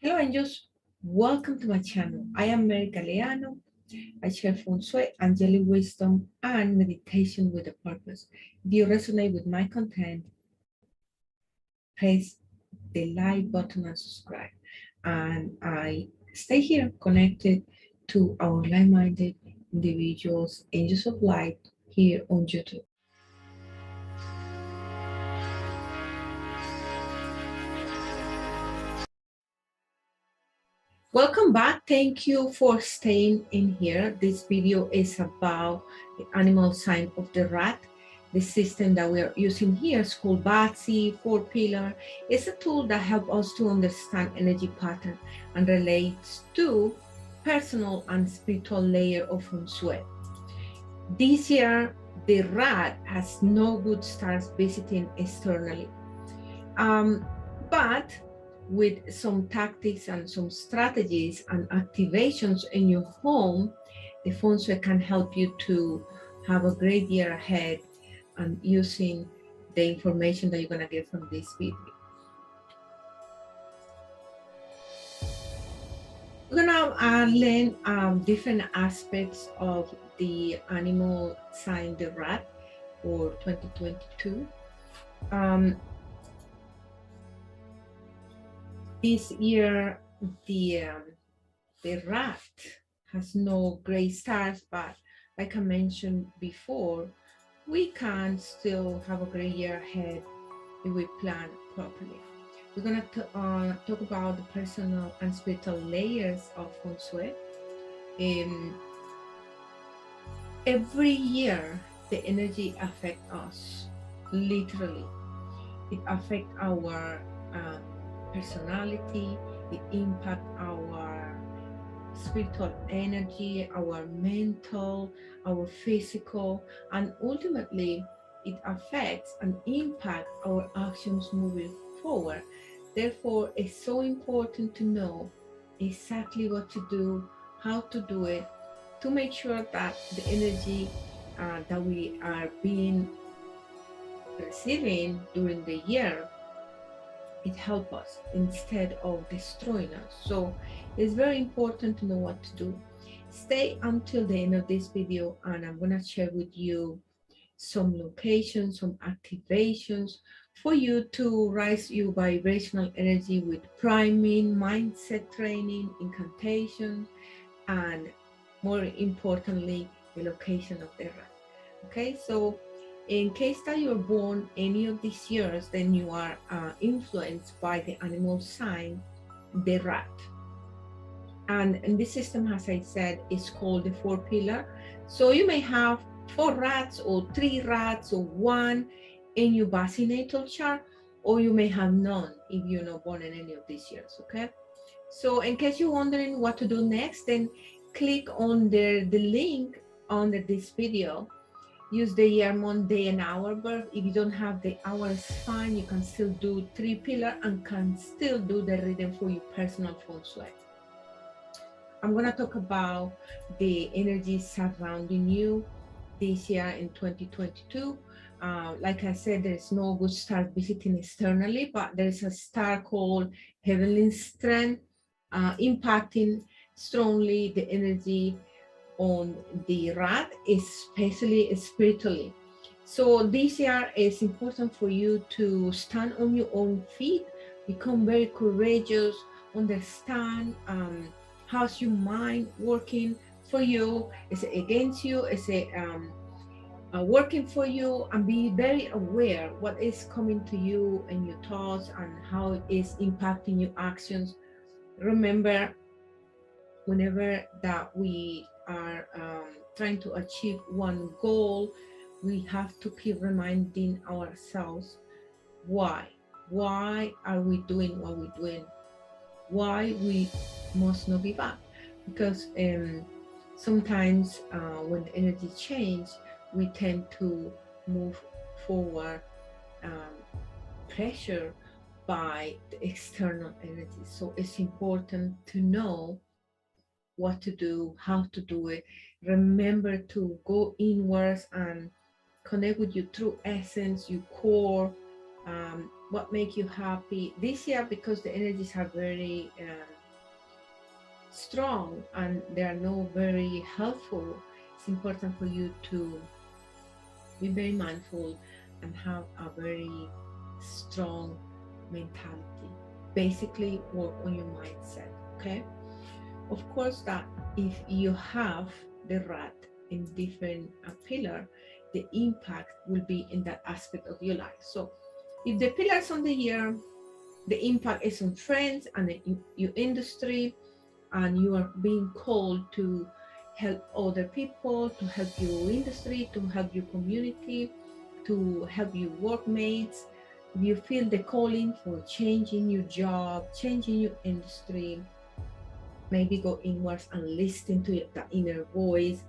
Hello angels, welcome to my channel. I am Mary Galeano. I share Feng Shui, angelic wisdom, and meditation with a purpose. If you resonate with my content, press the like button and subscribe. And I stay here connected to our like-minded individuals, angels of light, here on YouTube. Welcome back. Thank you for staying in here. This video is about the animal sign of the rat. The system that we are using here is called Bazi, 4-pillar. It's a tool that helps us to understand energy pattern and relates to personal and spiritual layer of Feng Shui. This year, the rat has no good stars visiting externally. But with some tactics and some strategies and activations in your home, the Feng Shui can help you to have a great year ahead and using the information that you're going to get from this video. We're going to learn different aspects of the animal sign, the rat, for 2022. This year, the rat has no gray stars, but like I mentioned before, we can still have a great year ahead if we plan properly. We're going to talk about the personal and spiritual layers of Feng Shui. Every year, the energy affects us, literally. It affects our personality, it impacts our spiritual energy, our mental, our physical, and ultimately it affects and impacts our actions moving forward. Therefore, it's so important to know exactly what to do, how to do it, to make sure that the energy that we are receiving during the year, it helps us instead of destroying us. So it's very important to know what to do. Stay until the end of this video and I'm going to share with you some locations, some activations for you to raise your vibrational energy with priming, mindset training, incantations, and more importantly, the location of the rat. Okay, so in case that you're born any of these years, then you are influenced by the animal sign, the rat. And this system, as I said, is called the 4-pillar. So you may have 4 rats or 3 rats or 1 in your Bazi natal chart, or you may have none if you're not born in any of these years, okay? So in case you're wondering what to do next, then click on the link under this video. Use the year, month, day, and hour birth. If you don't have the hours, fine. You can still do 3-pillar and can still do the reading for your personal Feng Shui. I'm going to talk about the energy surrounding you this year in 2022. Like I said, there's no good star visiting externally, but there's a star called Heavenly Strength impacting strongly the energy on the rat, especially spiritually. So this year is important for you to stand on your own feet, become very courageous, understand how's your mind working for you, is it against you, is it working for you, and be very aware what is coming to you and your thoughts and how it is impacting your actions. Remember, whenever that we are trying to achieve one goal, we have to keep reminding ourselves why are we doing what we're doing, why we must not give up. Because sometimes when the energy change, we tend to move forward pressure by the external energy. So it's important to know what to do, how to do it. Remember to go inwards and connect with your true essence, your core, what make you happy this year, because the energies are very strong and they are not very helpful. It's important for you to be very mindful and have a very strong mentality. Basically, work on your mindset. Okay. Of course, that if you have the rat in different pillar, the impact will be in that aspect of your life. So, if the pillars on the year, the impact is on friends and your industry, and you are being called to help other people, to help your industry, to help your community, to help your workmates. If you feel the calling for changing your job, changing your industry, maybe go inwards and listen to the inner voice.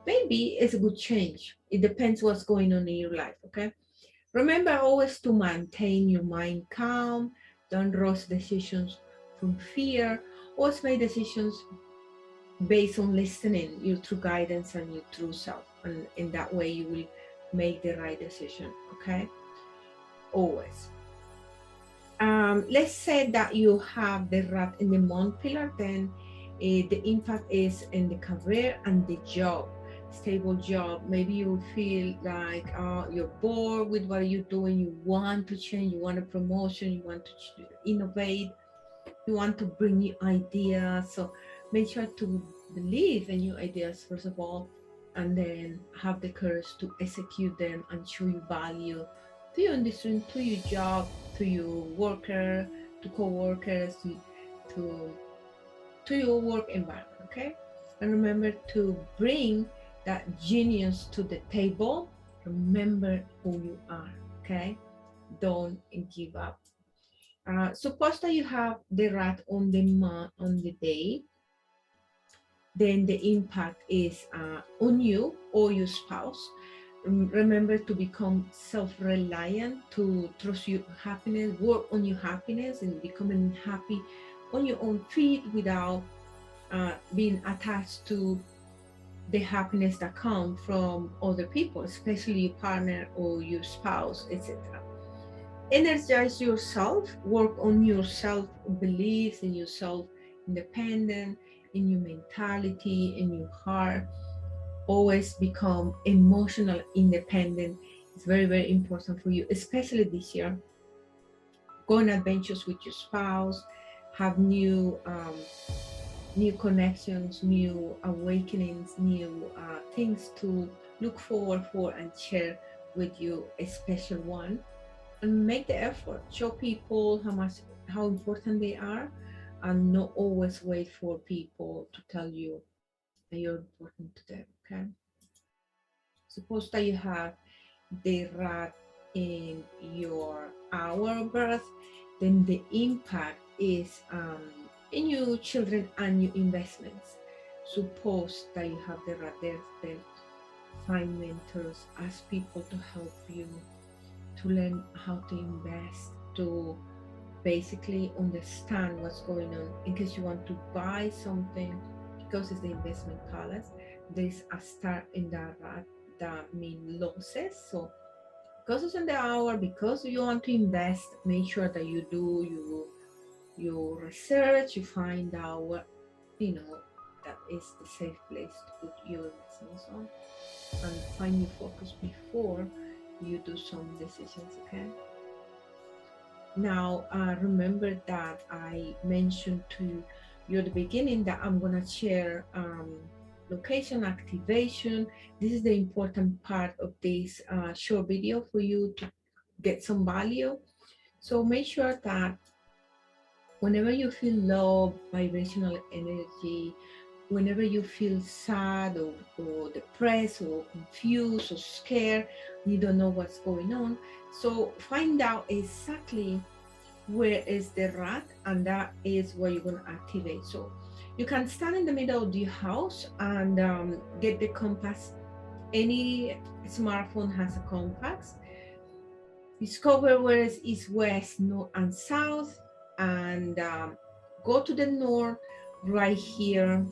Maybe it's a good change. It depends what's going on in your life, okay? Remember always to maintain your mind calm. Don't rush decisions from fear. Always make decisions based on listening your true guidance and your true self. And in that way, you will make the right decision, okay? Always. Let's say that you have the rat in the month pillar, then the impact is in the career and the job, stable job. Maybe you feel like you're bored with what you're doing, you want to change, you want a promotion, you want to innovate, you want to bring new ideas. So make sure to believe in your ideas first of all, and then have the courage to execute them and show you value to your industry, to your job, to your worker, to co-workers, to, to your work environment, okay? And remember to bring that genius to the table. Remember who you are, okay? Don't give up. Suppose that you have the rat on the on the day, then the impact is on you or your spouse. Remember to become self-reliant, to trust your happiness, work on your happiness, and becoming happy on your own feet without being attached to the happiness that comes from other people, especially your partner or your spouse, etc. Energize yourself, work on your self beliefs and your self independent, in your mentality, in your heart. Always become emotional independent. It's very, very important for you, especially this year. Go on adventures with your spouse, have new connections, new awakenings, new things to look forward for and share with you, a special one. And make the effort, show people how important they are, and not always wait for people to tell you that you're important to them. Okay. Suppose that you have the rat in your hour of birth, then the impact is in your children and your investments. Suppose that you have the rat there, then find mentors, ask people to help you to learn how to invest, to basically understand what's going on in case you want to buy something, because it's the investment palace. There's a star in that rat that mean losses. So because it's in the hour, because you want to invest, make sure that you do your research, you find out what that is the safe place to put your investments on, and find your focus before you do some decisions. Okay. Now, remember that I mentioned to you at the beginning that I'm gonna share location activation. This is the important part of this short video for you to get some value. So make sure that whenever you feel low vibrational energy, whenever you feel sad or depressed or confused or scared, you don't know what's going on, so find out exactly where is the rat, and that is where you're going to activate. So you can stand in the middle of your house and get the compass. Any smartphone has a compass. Discover where is east, west, north, and south, and go to the north right here.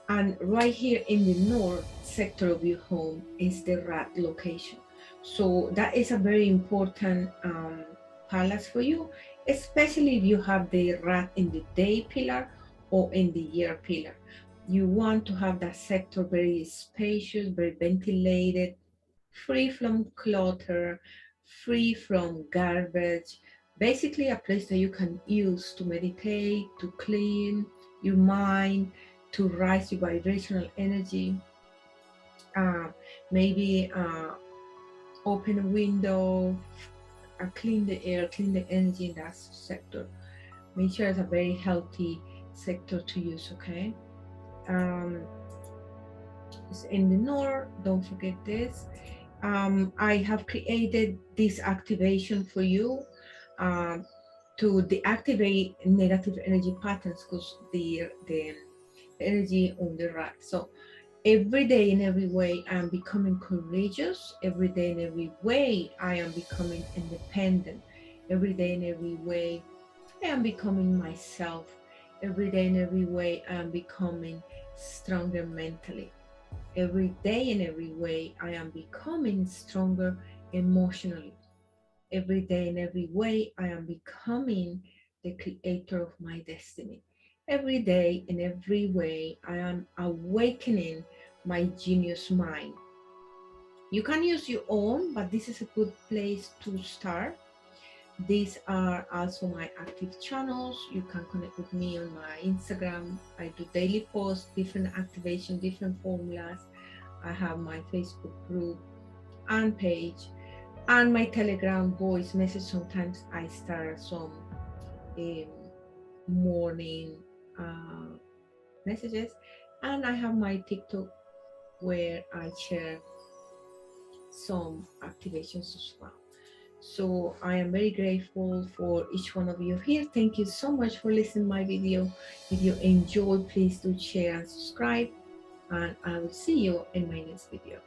And right here in the north sector of your home is the rat location. So that is a very important palace for you, especially if you have the rat in the day pillar or in the year pillar. You want to have that sector very spacious, very ventilated, free from clutter, free from garbage. Basically, a place that you can use to meditate, to clean your mind, to rise your vibrational energy. Uh, Maybe open a window, clean the air, clean the energy in that sector. Make sure it's a very healthy sector to use, okay? Um, it's in the north, don't forget this. I have created this activation for you um, to deactivate negative energy patterns because the energy on the right. So every day in every way I am becoming courageous. Every day in every way I am becoming independent. Every day in every way I am becoming myself. Every day in every way I am becoming stronger mentally. Every day in every way I am becoming stronger emotionally. Every day in every way I am becoming the creator of my destiny. Every day in every way I am awakening my genius mind. You can use your own, but this is a good place to start. These are also my active channels. You can connect with me on my Instagram. I do daily posts, different activation, different formulas. I have my Facebook group and page and my Telegram voice message. Sometimes I start some um, morning messages, and I have my TikTok where I share some activations as well. So I am very grateful for each one of you here. Thank you so much for listening my video. If you enjoyed, please do share and subscribe, and I will see you in my next video.